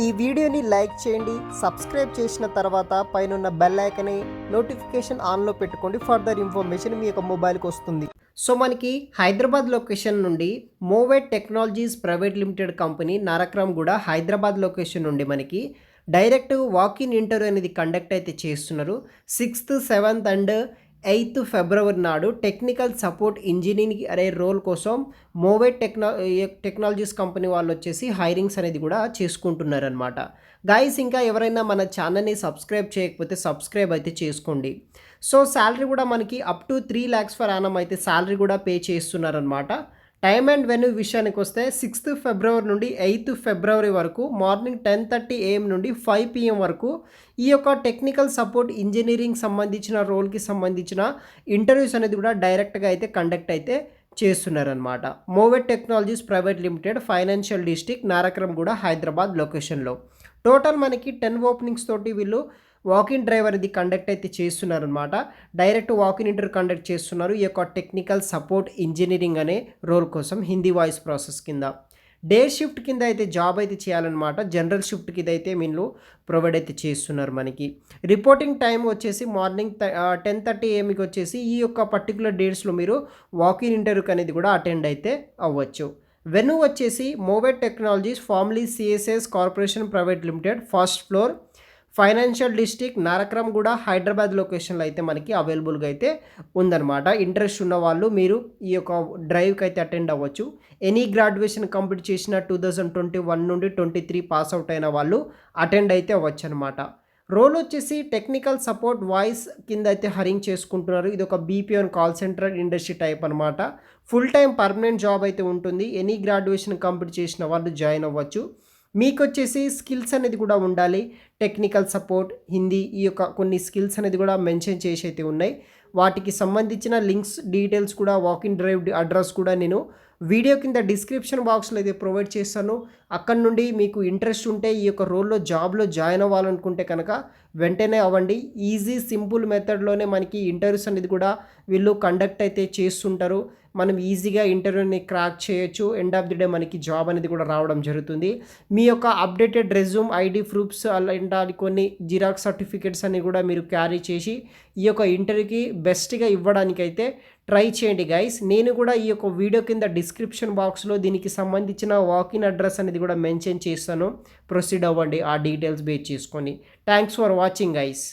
ఈ వీడియోని లైక్ చేయండి, సబ్స్క్రైబ్ చేసిన తర్వాత పైనున్న బెల్ ఐకాన్ని నోటిఫికేషన్ ఆన్లో పెట్టుకోండి. ఫర్దర్ ఇన్ఫర్మేషన్ మీ యొక్క మొబైల్కి వస్తుంది. సో మనకి హైదరాబాద్ లొకేషన్ నుండి Movate Technologies private limited company Nanakramguda Hyderabad location నుండి మనకి డైరెక్ట్ వాకిన్ ఇంటర్వ్యూ అనేది కండక్ట్ అయితే చేస్తున్నారు. 6th, 7th and 8th February నాడు టెక్నికల్ సపోర్ట్ ఇంజనీరింగ్ అనే రోల్ కోసం మోవేట్ టెక్నాలజీస్ కంపెనీ వాళ్ళు వచ్చేసి హైరింగ్స్ అనేది కూడా చేసుకుంటున్నారనమాట. గాయస్, ఇంకా ఎవరైనా మన ఛానల్ని సబ్స్క్రైబ్ చేయకపోతే సబ్స్క్రైబ్ అయితే చేసుకోండి. సో శాలరీ కూడా మనకి up to 3 lakhs for Yanam అయితే శాలరీ కూడా పే చేస్తున్నారనమాట. టైమ్ అండ్ వెన్యూ విషయానికి వస్తే 6th ఫిబ్రవరి నుండి 8th ఫిబ్రవరి వరకు మార్నింగ్ 10:30 AM నుండి 5 PM వరకు ఈ యొక్క టెక్నికల్ సపోర్ట్ ఇంజనీరింగ్ సంబంధించిన రోల్కి సంబంధించిన ఇంటర్వ్యూస్ అనేది కూడా డైరెక్ట్గా అయితే కండక్ట్ అయితే చేస్తున్నారనమాట. Movate Technologies private limited, financial district, Nanakramguda, Hyderabad లొకేషన్లో. టోటల్ మనకి 10 ఓపెనింగ్స్ తోటి వీళ్ళు వాకిన్ డ్రైవర్ ఇది కండక్ట్ అయితే చేస్తున్నారనమాట. డైరెక్ట్ వాకిన్ ఇంటర్వ్యూ కండక్ట్ చేస్తున్నారు ఈ యొక్క టెక్నికల్ సపోర్ట్ ఇంజనీరింగ్ అనే రోల్ కోసం హిందీ వాయిస్ ప్రాసెస్ కింద. డే షిఫ్ట్ కింద అయితే జాబ్ అయితే చేయాలన్నమాట. జనరల్ షిఫ్ట్ కింద అయితే వీళ్ళు ప్రొవైడ్ అయితే చేస్తున్నారు. మనకి రిపోర్టింగ్ టైం వచ్చేసి మార్నింగ్ 10:30 AMకి వచ్చేసి ఈ యొక్క పర్టికులర్ డేట్స్లో మీరు వాకిన్ ఇంటర్వ్యూకి అనేది కూడా అటెండ్ అయితే అవ్వచ్చు. వెన్యూ వచ్చేసి Movate Technologies formerly CSS corporation private limited, first floor, financial district, Nanakramguda, Hyderabad లొకేషన్లో అయితే మనకి అవైలబుల్గా అయితే ఉందన్నమాట. ఇంట్రెస్ట్ ఉన్న వాళ్ళు మీరు ఈ యొక్క డ్రైవ్కి అయితే అటెండ్ అవ్వచ్చు. ఎనీ గ్రాడ్యుయేషన్ కంప్లీట్ చేసిన 2021 నుండి 23 పాస్ అవుట్ అయిన వాళ్ళు అటెండ్ అయితే అవ్వచ్చు అనమాట. రోల్ వచ్చేసి టెక్నికల్ సపోర్ట్ వాయిస్ కింద అయితే హరింగ్ చేసుకుంటున్నారు. ఇది ఒక BPO call centre industry type అనమాట. ఫుల్ టైం పర్మనెంట్ జాబ్ అయితే ఉంటుంది. ఎనీ గ్రాడ్యుయేషన్ కంప్లీట్ చేసిన వాళ్ళు జాయిన్ అవ్వచ్చు. మీకు వచ్చేసి స్కిల్స్ అనేది కూడా ఉండాలి. టెక్నికల్ సపోర్ట్, హిందీ, ఈ యొక్క కొన్ని స్కిల్స్ అనేది కూడా మెన్షన్ చేసి అయితే ఉన్నాయి. వాటికి సంబంధించిన లింక్స్, డీటెయిల్స్ కూడా, వాకిన్ డ్రైవ్ అడ్రస్ కూడా నేను వీడియో కింద డిస్క్రిప్షన్ బాక్స్లో అయితే ప్రొవైడ్ చేస్తాను. అక్కడ నుండి మీకు ఇంట్రెస్ట్ ఉంటే ఈ యొక్క రోల్లో జాబ్లో జాయిన్ అవ్వాలనుకుంటే కనుక వెంటనే అవ్వండి. ఈజీ సింపుల్ మెథడ్లోనే మనకి ఇంటర్వ్యూస్ అనేది కూడా వీళ్ళు కండక్ట్ అయితే చేస్తుంటారు. మనం ఈజీగా ఇంటర్వ్యూని క్రాక్ చేయొచ్చు. ఎండ్ ఆఫ్ ది డే మనకి జాబ్ అనేది కూడా రావడం జరుగుతుంది. మీ యొక్క అప్డేటెడ్ రెజ్యూమ్, ID ప్రూఫ్స్, అలాంటి కొన్ని జిరాక్స్ సర్టిఫికేట్స్ అన్ని కూడా మీరు క్యారీ చేసి ఈ యొక్క ఇంటర్వ్యూకి బెస్ట్గా ఇవ్వడానికైతే ట్రై చేయండి గైస్. నేను కూడా ఈ యొక్క వీడియో కింద డిస్క్రిప్షన్ బాక్స్లో దీనికి సంబంధించిన వాకిన్ అడ్రస్ అనేది కూడా మెన్షన్ చేస్తాను. ప్రొసీడ్ అవ్వండి ఆ డీటెయిల్స్ బేస్ చేసుకొని. Thanks for watching guys.